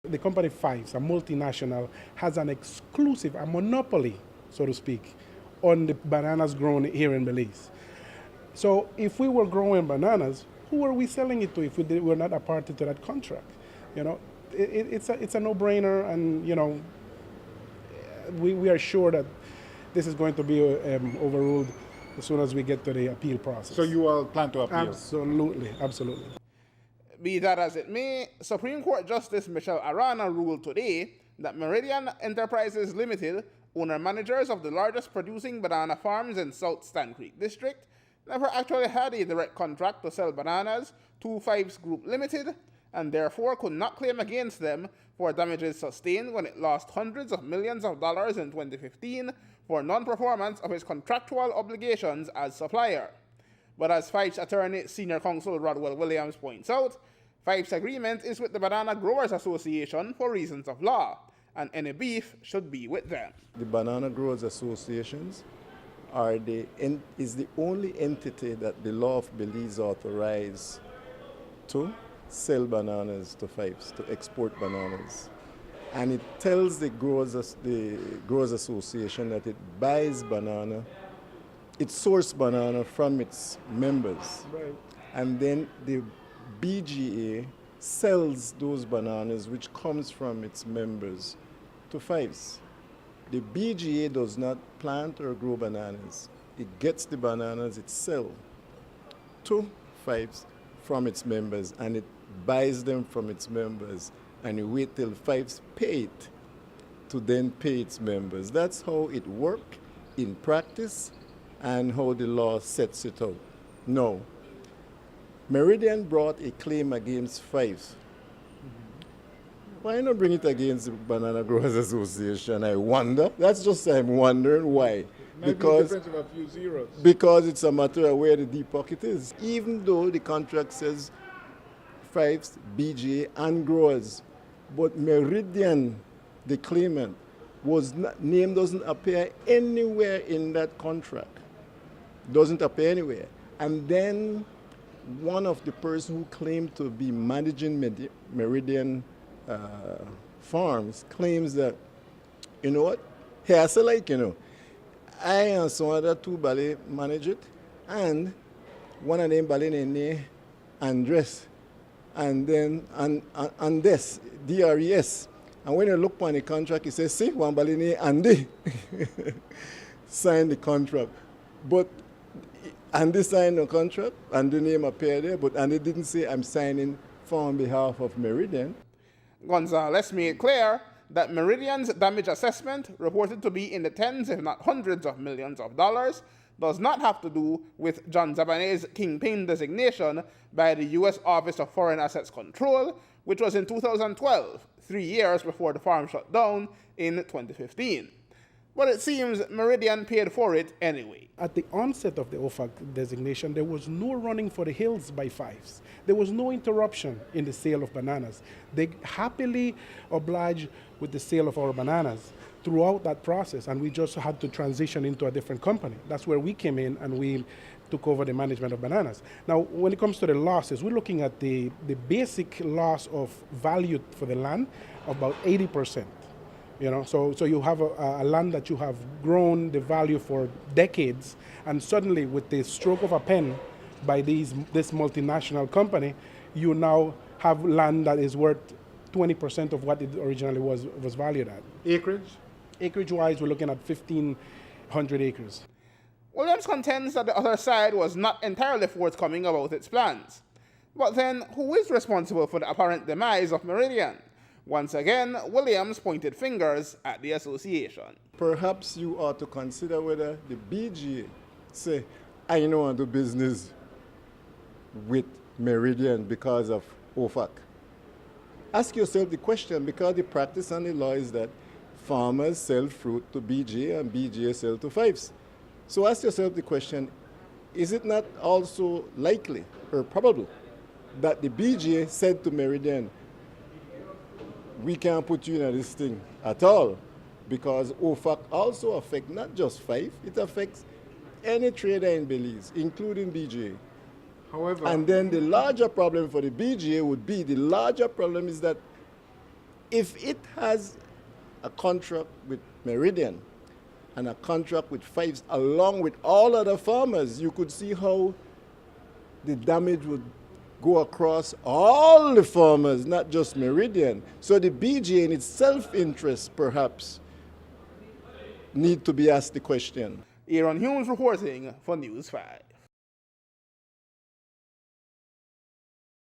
The company Fyffes, a multinational, has an exclusive, a monopoly, so to speak, on the bananas grown here in Belize. So if we were growing bananas, who are we selling it to if we were not a party to that contract? You know, it's a no-brainer, and you know, we are sure that this is going to be overruled as soon as we get to the appeal process. So you all plan to appeal? Absolutely, absolutely. Be that as it may, Supreme Court Justice Michelle Arana ruled today that Meridian Enterprises Limited, owner-managers of the largest producing banana farms in South Stand Creek District, never actually had a direct contract to sell bananas to Fyffes Group Limited, and therefore could not claim against them for damages sustained when it lost hundreds of millions of dollars in 2015 for non-performance of its contractual obligations as supplier. But as Fyffes attorney Senior Counsel Rodwell Williams points out, Fyffes' agreement is with the Banana Growers Association for reasons of law, and any beef should be with them. The Banana Growers Associations is the only entity that the law of Belize authorizes to sell bananas to Fyffes, to export bananas. And it tells the Growers Association that it buys banana, it sources banana from its members. Right. And then the BGA sells those bananas which comes from its members to Fyffes. The BGA does not plant or grow bananas. It gets the bananas itself to Fyffes from its members, and it buys them from its members, and you wait till Fyffes pay it to then pay its members. That's how it works in practice and how the law sets it out. Now, Meridian brought a claim against Fyffes. Why not bring it against the Banana Growers Association? I wonder. That's just I'm wondering why. Because a difference of a few zeros. Because it's a matter of where the deep pocket is. Even though the contract says Fyffes, BGA, and growers, but Meridian, the claimant, name doesn't appear anywhere in that contract. Doesn't appear anywhere. And then one of the person who claimed to be managing Meridian farms claims that, you know what, here so like, you know, I and some other two ballet manage it, and one of them ballet named Andres, and then Andes, DRES. And when you look on the contract, it says, see, one ballet named Andy signed the contract. But Andy signed the contract, and the name appeared there, but Andy didn't say, I'm signing on behalf of Meridian. Gonzalez made it clear that Meridian's damage assessment, reported to be in the tens if not hundreds of millions of dollars, does not have to do with John Zabaneh's kingpin designation by the U.S. Office of Foreign Assets Control, which was in 2012, 3 years before the farm shut down in 2015. But it seems Meridian paid for it anyway. At the onset of the OFAC designation, there was no running for the hills by Fyffes. There was no interruption in the sale of bananas. They happily obliged with the sale of our bananas throughout that process, and we just had to transition into a different company. That's where we came in, and we took over the management of bananas. Now, when it comes to the losses, we're looking at the basic loss of value for the land, about 80%. You know, so you have a land that you have grown the value for decades, and suddenly with the stroke of a pen by this multinational company, you now have land that is worth 20% of what it originally was valued at. Acreage? Acreage-wise, we're looking at 1,500 acres. Williams contends that the other side was not entirely forthcoming about its plans. But then, who is responsible for the apparent demise of Meridian? Once again, Williams pointed fingers at the association. Perhaps you ought to consider whether the BGA say, I don't want to do business with Meridian because of OFAC. Ask yourself the question, because the practice and the law is that farmers sell fruit to BGA and BGA sell to Fyffes. So ask yourself the question, is it not also likely or probable that the BGA said to Meridian, we can't put you in this thing at all, because OFAC also affects not just Fyffes, it affects any trader in Belize, including BGA. However, and then the larger problem for the BGA would be, the larger problem is that if it has a contract with Meridian and a contract with Fyffes along with all other farmers, you could see how the damage would go across all the farmers, not just Meridian. So the BJ in its self-interest perhaps need to be asked the question. Aaron Humes reporting for News 5.